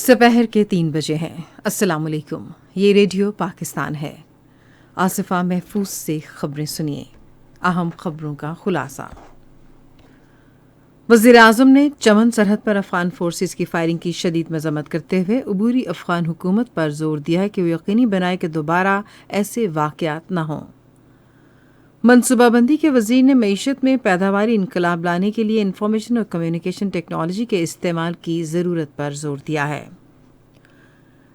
سپہر کے 3 بجے ہیں۔ السلام علیکم، یہ ریڈیو پاکستان ہے۔ آصفہ محفوظ سے خبریں سنیے۔ اہم خبروں کا خلاصہ۔ وزیر اعظم نے چمن سرحد پر افغان فورسز کی فائرنگ کی شدید مذمت کرتے ہوئے عبوری افغان حکومت پر زور دیا ہے کہ وہ یقینی بنائے کہ دوبارہ ایسے واقعات نہ ہوں۔ منصوبہ بندی کے وزیر نے معیشت میں پیداواری انقلاب لانے کے لیے انفارمیشن اور کمیونیکیشن ٹیکنالوجی کے استعمال کی ضرورت پر زور دیا ہے۔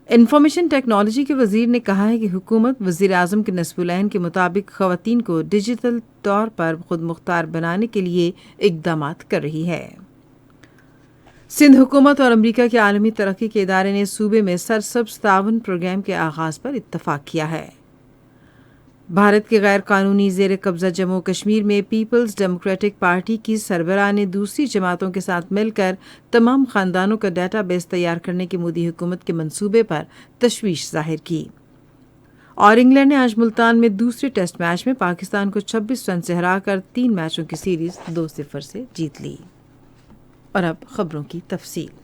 انفارمیشن ٹیکنالوجی کے وزیر نے کہا ہے کہ حکومت وزیر اعظم کے نصب العین کے مطابق خواتین کو ڈیجیٹل طور پر خود مختار بنانے کے لیے اقدامات کر رہی ہے۔ سندھ حکومت اور امریکہ کے عالمی ترقی کے ادارے نے صوبے میں سرسبز تعاون پروگرام کے آغاز پر اتفاق کیا ہے۔ بھارت کے غیر قانونی زیر قبضہ جموں و کشمیر میں پیپلز ڈیموکریٹک پارٹی کی سربراہ نے دوسری جماعتوں کے ساتھ مل کر تمام خاندانوں کا ڈیٹا بیس تیار کرنے کے مودی حکومت کے منصوبے پر تشویش ظاہر کی۔ اور انگلینڈ نے آج ملتان میں دوسرے ٹیسٹ میچ میں پاکستان کو 26 رن سے ہرا کر 3 میچوں کی سیریز 2-0 سے جیت لی۔ اور اب خبروں کی تفصیل۔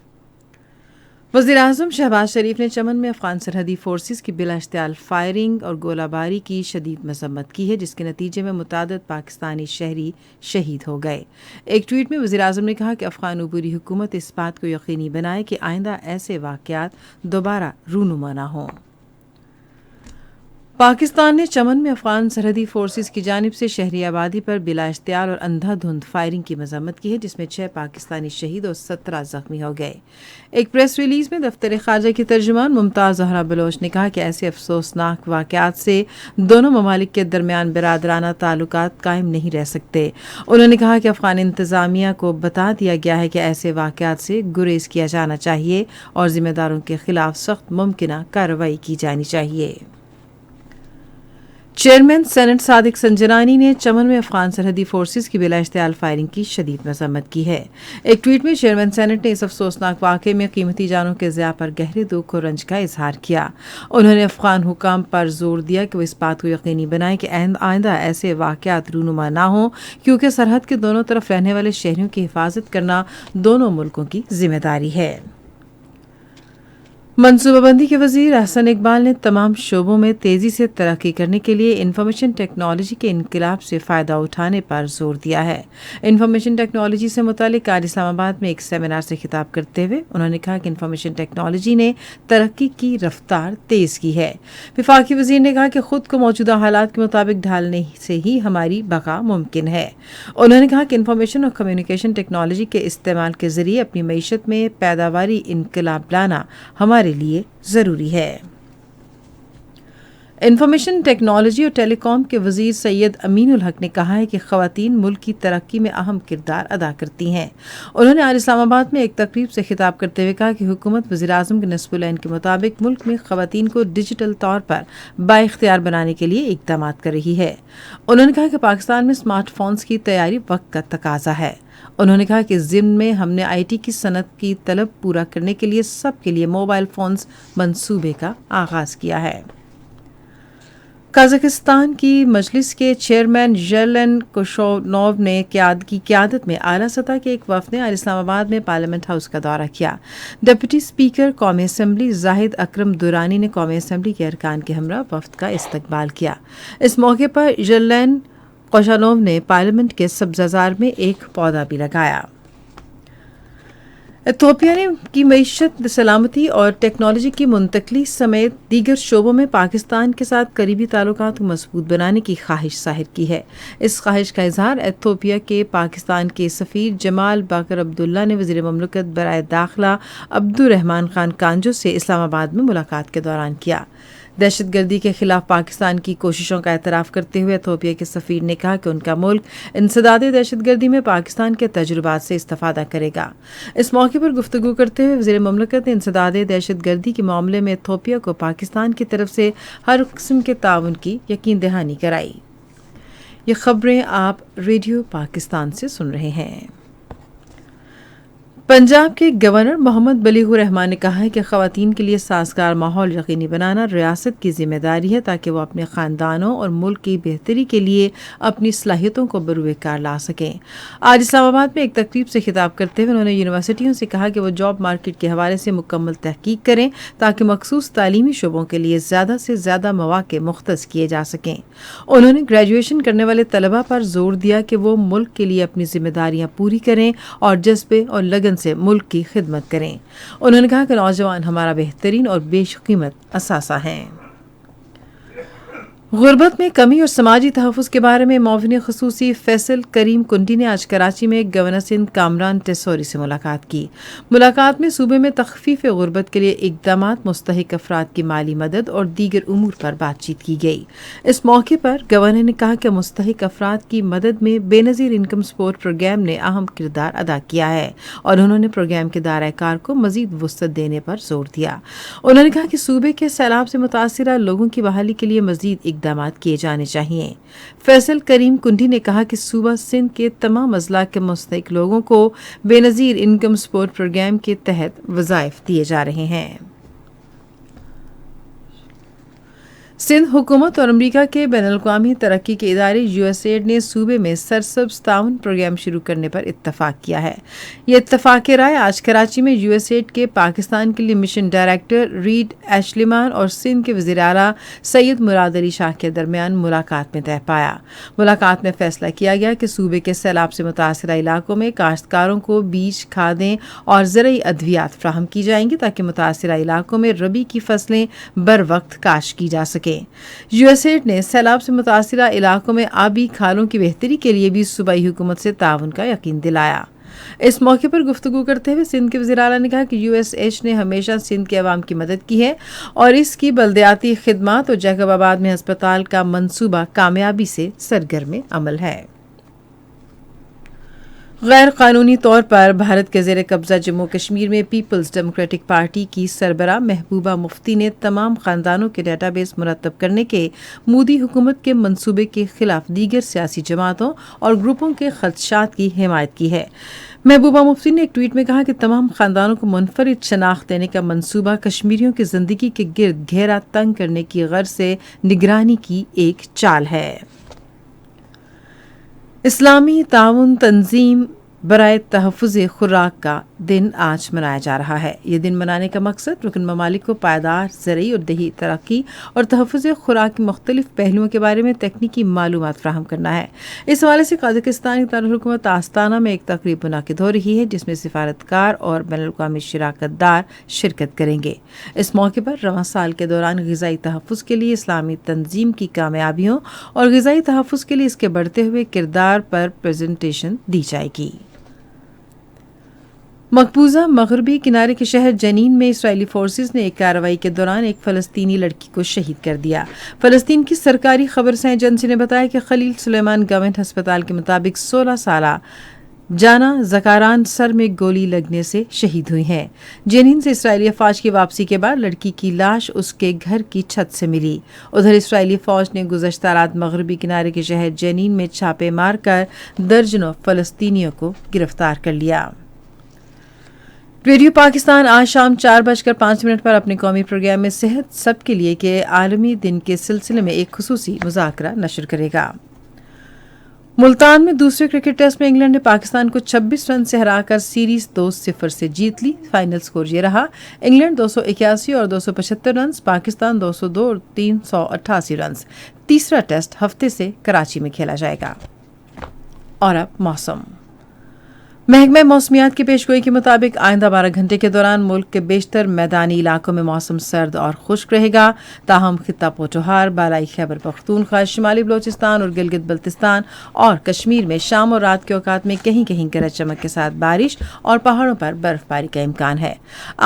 وزیر اعظم شہباز شریف نے چمن میں افغان سرحدی فورسز کی بلا اشتعال فائرنگ اور گولہ باری کی شدید مذمت کی ہے، جس کے نتیجے میں متعدد پاکستانی شہری شہید ہو گئے۔ ایک ٹویٹ میں وزیر اعظم نے کہا کہ افغان عبوری حکومت اس بات کو یقینی بنائے کہ آئندہ ایسے واقعات دوبارہ رونما نہ ہوں۔ پاکستان نے چمن میں افغان سرحدی فورسز کی جانب سے شہری آبادی پر بلا اشتعال اور اندھا دھند فائرنگ کی مذمت کی ہے، جس میں 6 پاکستانی شہید اور 17 زخمی ہو گئے۔ ایک پریس ریلیز میں دفتر خارجہ کی ترجمان ممتاز زہرا بلوچ نے کہا کہ ایسے افسوسناک واقعات سے دونوں ممالک کے درمیان برادرانہ تعلقات قائم نہیں رہ سکتے۔ انہوں نے کہا کہ افغان انتظامیہ کو بتا دیا گیا ہے کہ ایسے واقعات سے گریز کیا جانا چاہیے اور ذمہ داروں کے خلاف سخت ممکنہ کارروائی کی جانی چاہیے۔ چیئرمین سینٹ صادق سنجرانی نے چمن میں افغان سرحدی فورسز کی بلا اشتعال فائرنگ کی شدید مذمت کی ہے۔ ایک ٹویٹ میں چیئرمین سینٹ نے اس افسوسناک واقعے میں قیمتی جانوں کے ضیاع پر گہرے دکھ اور رنج کا اظہار کیا۔ انہوں نے افغان حکام پر زور دیا کہ وہ اس بات کو یقینی بنائیں کہ آئندہ ایسے واقعات رونما نہ ہوں، کیونکہ سرحد کے دونوں طرف رہنے والے شہریوں کی حفاظت کرنا دونوں ملکوں کی ذمہ داری ہے۔ منصوبہ بندی کے وزیر احسن اقبال نے تمام شعبوں میں تیزی سے ترقی کرنے کے لیے انفارمیشن ٹیکنالوجی کے انقلاب سے فائدہ اٹھانے پر زور دیا ہے۔ انفارمیشن ٹیکنالوجی سے متعلق آج اسلام آباد میں ایک سیمینار سے خطاب کرتے ہوئے انہوں نے کہا کہ انفارمیشن ٹیکنالوجی نے ترقی کی رفتار تیز کی ہے۔ وفاقی وزیر نے کہا کہ خود کو موجودہ حالات کے مطابق ڈھالنے سے ہی ہماری بقا ممکن ہے۔ انہوں نے کہا کہ انفارمیشن اور کمیونیکیشن ٹیکنالوجی کے استعمال کے ذریعے اپنی معیشت میں پیداواری انقلاب لانا ہمارے لیے ضروری ہے۔ انفارمیشن ٹیکنالوجی اور ٹیلی کام کے وزیر سید امین الحق نے کہا ہے کہ خواتین ملک کی ترقی میں اہم کردار ادا کرتی ہیں۔ انہوں نے آج اسلام آباد میں ایک تقریب سے خطاب کرتے ہوئے کہا کہ حکومت وزیر اعظم کے نصب العین کے مطابق ملک میں خواتین کو ڈیجیٹل طور پر بااختیار بنانے کے لیے اقدامات کر رہی ہے۔ انہوں نے کہا کہ پاکستان میں اسمارٹ فونز کی تیاری وقت کا تقاضا ہے۔ انہوں نے کہا کہ ضمن میں ہم نے آئی ٹی کی صنعت کی طلب پورا کرنے کے لیے سب کے لیے موبائل فونز منصوبے کا آغاز کیا ہے۔ قازقستان کی مجلس کے چیئرمین ژیرلن کوشونوو نے کی قیادت میں اعلیٰ سطح کے ایک وفد نے آج اسلام آباد میں پارلیمنٹ ہاؤس کا دورہ کیا۔ ڈپٹی اسپیکر قومی اسمبلی زاہد اکرم دورانی نے قومی اسمبلی کے ارکان کے ہمراہ وفد کا استقبال کیا۔ اس موقع پر ژیرلن کوشونوو نے پارلیمنٹ کے سبززار میں ایک پودا بھی لگایا۔ ایتھوپیا نے کی معیشت، سلامتی اور ٹیکنالوجی کی منتقلی سمیت دیگر شعبوں میں پاکستان کے ساتھ قریبی تعلقات کو مضبوط بنانے کی خواہش ظاہر کی ہے۔ اس خواہش کا اظہار ایتھوپیا کے پاکستان کے سفیر جمال باقر عبداللہ نے وزیر مملکت برائے داخلہ عبدالرحمان خان کانجو سے اسلام آباد میں ملاقات کے دوران کیا۔ دہشت گردی کے خلاف پاکستان کی کوششوں کا اعتراف کرتے ہوئے ایتھوپیا کے سفیر نے کہا کہ ان کا ملک انسداد دہشت گردی میں پاکستان کے تجربات سے استفادہ کرے گا۔ اس موقع پر گفتگو کرتے ہوئے وزیر مملکت نے انسداد دہشت گردی کے معاملے میں ایتھوپیا کو پاکستان کی طرف سے ہر قسم کے تعاون کی یقین دہانی کرائی۔ یہ خبریں آپ ریڈیو پاکستان سے سن رہے ہیں۔ پنجاب کے گورنر محمد بلیغ الرحمان نے کہا ہے کہ خواتین کے لیے سازگار ماحول یقینی بنانا ریاست کی ذمہ داری ہے تاکہ وہ اپنے خاندانوں اور ملک کی بہتری کے لیے اپنی صلاحیتوں کو بروئے کار لا سکیں۔ آج اسلام آباد میں ایک تقریب سے خطاب کرتے ہوئے انہوں نے یونیورسٹیوں سے کہا کہ وہ جاب مارکیٹ کے حوالے سے مکمل تحقیق کریں تاکہ مخصوص تعلیمی شعبوں کے لیے زیادہ سے زیادہ مواقع مختص کیے جا سکیں۔ انہوں نے گریجویشن کرنے والے طلباء پر زور دیا کہ وہ ملک کے لیے اپنی ذمہ داریاں پوری کریں اور جذبے اور لگن سے ملک کی خدمت کریں۔ انہوں نے کہا کہ نوجوان ہمارا بہترین اور بیش قیمت اثاثہ ہیں۔ غربت میں کمی اور سماجی تحفظ کے بارے میں معاون خصوصی فیصل کریم کنڈی نے آج کراچی میں گورنر سندھ کامران ٹیسوری سے ملاقات کی۔ ملاقات میں صوبے میں تخفیف غربت کے لیے اقدامات، مستحق افراد کی مالی مدد اور دیگر امور پر بات چیت کی گئی۔ اس موقع پر گورنر نے کہا کہ مستحق افراد کی مدد میں بے نظیر انکم سپورٹ پروگرام نے اہم کردار ادا کیا ہے اور انہوں نے پروگرام کے دائرہ کار کو مزید وسعت دینے پر زور دیا۔ انہوں نے کہا کہ صوبے کے سیلاب سے متاثرہ لوگوں کی بحالی کے لیے مزید اقدامات کیے جانے چاہیے۔ فیصل کریم کنڈی نے کہا کہ صوبہ سندھ کے تمام اضلاع کے مستحق لوگوں کو بے نظیر انکم سپورٹ پروگرام کے تحت وظائف دیے جا رہے ہیں۔ سندھ حکومت اور امریکہ کے بین الاقوامی ترقی کے ادارے USAID نے صوبے میں سرسبز تعاون پروگرام شروع کرنے پر اتفاق کیا ہے۔ یہ اتفاق رائے آج کراچی میں USAID کے پاکستان کے لیے مشن ڈائریکٹر ریڈ ایشلیمان اور سندھ کے وزیر اعلیٰ سید مراد علی شاہ کے درمیان ملاقات میں طے پایا۔ ملاقات میں فیصلہ کیا گیا کہ صوبے کے سیلاب سے متاثرہ علاقوں میں کاشتکاروں کو بیج، کھادیں اور زرعی ادویات فراہم کی جائیں گی تاکہ متاثرہ علاقوں میں ربی کی فصلیں بر وقت کاشت کی جا سکیں۔ USAID نے سیلاب سے متاثرہ علاقوں میں آبی کھالوں کی بہتری کے لیے بھی صوبائی حکومت سے تعاون کا یقین دلایا۔ اس موقع پر گفتگو کرتے ہوئے سندھ کے وزیر اعلیٰ نے کہا کہ USAID نے ہمیشہ سندھ کے عوام کی مدد کی ہے اور اس کی بلدیاتی خدمات اور جیکب آباد میں ہسپتال کا منصوبہ کامیابی سے سرگرم عمل ہے۔ غیر قانونی طور پر بھارت کے زیر قبضہ جموں کشمیر میں پیپلز ڈیموکریٹک پارٹی کی سربراہ محبوبہ مفتی نے تمام خاندانوں کے ڈیٹا بیس مرتب کرنے کے مودی حکومت کے منصوبے کے خلاف دیگر سیاسی جماعتوں اور گروپوں کے خدشات کی حمایت کی ہے۔ محبوبہ مفتی نے ایک ٹویٹ میں کہا کہ تمام خاندانوں کو منفرد شناخت دینے کا منصوبہ کشمیریوں کی زندگی کے گرد گھیرا تنگ کرنے کی غرض سے نگرانی کی ایک چال ہے۔ اسلامی تعاون تنظیم برائے تحفظ خوراک کا دن آج منایا جا رہا ہے۔ یہ دن منانے کا مقصد رکن ممالک کو پائیدار زرعی اور دیہی ترقی اور تحفظ خوراک کے مختلف پہلوؤں کے بارے میں تکنیکی معلومات فراہم کرنا ہے۔ اس حوالے سے قازقستان کے دارالحکومت آستانہ میں ایک تقریب منعقد ہو رہی ہے جس میں سفارتکار اور بین الاقوامی شراکت دار شرکت کریں گے۔ اس موقع پر رواں سال کے دوران غذائی تحفظ کے لیے اسلامی تنظیم کی کامیابیوں اور غذائی تحفظ کے لیے اس کے بڑھتے ہوئے کردار پر پریزنٹیشن دی جائے گی۔ مقبوضہ مغربی کنارے کے شہر جنین میں اسرائیلی فورسز نے ایک کارروائی کے دوران ایک فلسطینی لڑکی کو شہید کر دیا۔ فلسطین کی سرکاری خبر رساں ایجنسی نے بتایا کہ خلیل سلیمان گورنمنٹ ہسپتال کے مطابق 16 سالہ جانا زکاران سر میں گولی لگنے سے شہید ہوئی ہیں۔ جنین سے اسرائیلی افواج کی واپسی کے بعد لڑکی کی لاش اس کے گھر کی چھت سے ملی۔ ادھر اسرائیلی فوج نے گزشتہ رات مغربی کنارے کے شہر جنین میں چھاپے مار کر درجنوں فلسطینیوں کو گرفتار کر لیا۔ ریڈیو پاکستان آج شام 4:05 پر اپنے قومی پروگرام میں صحت سب کے لیے کے عالمی دن کے سلسلے میں ایک خصوصی مذاکرہ نشر کرے گا۔ ملتان میں دوسرے کرکٹ ٹیسٹ میں انگلینڈ نے پاکستان کو 26 رن سے ہرا کر سیریز 2-0 سے جیت لی۔ فائنل سکور یہ رہا: انگلینڈ 281 اور 275 رنز، پاکستان 202 اور 388 رنز۔ تیسرا ٹیسٹ ہفتے سے کراچی میں کھیلا جائے گا۔ اور اب موسم۔ محکمہ موسمیات کی پیشگوئی کے مطابق آئندہ 12 گھنٹے کے دوران ملک کے بیشتر میدانی علاقوں میں موسم سرد اور خشک رہے گا، تاہم خطہ پوٹھوہار، بالائی خیبر پختونخوا، شمالی بلوچستان اور گلگت بلتستان اور کشمیر میں شام اور رات کے اوقات میں کہیں کہیں گرج چمک کے ساتھ بارش اور پہاڑوں پر برف باری کا امکان ہے۔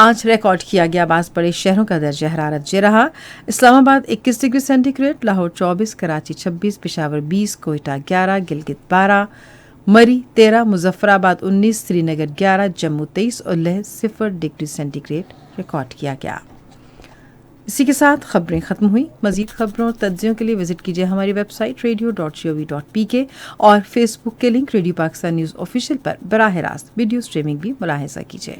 آج ریکارڈ کیا گیا بعض بڑے شہروں کا درجہ حرارت یہ رہا: Islamabad 21 degree centigrade, Lahore 24، Karachi 26، Peshawar 20، Quetta 11، Gilgit 12، Murree 13، Muzaffarabad 19، Srinagar 11، Jammu 23 اور Leh 0 degree centigrade record کیا گیا۔ اسی کے ساتھ خبریں ختم ہوئی. مزید خبروں اور تجزیوں کے لیے وزٹ کیجیے ہماری ویب سائٹ radio.gov.pk اور فیس بک کے link radio Pakistan news official پر براہ راست ویڈیو اسٹریمنگ بھی ملاحظہ کیجیے.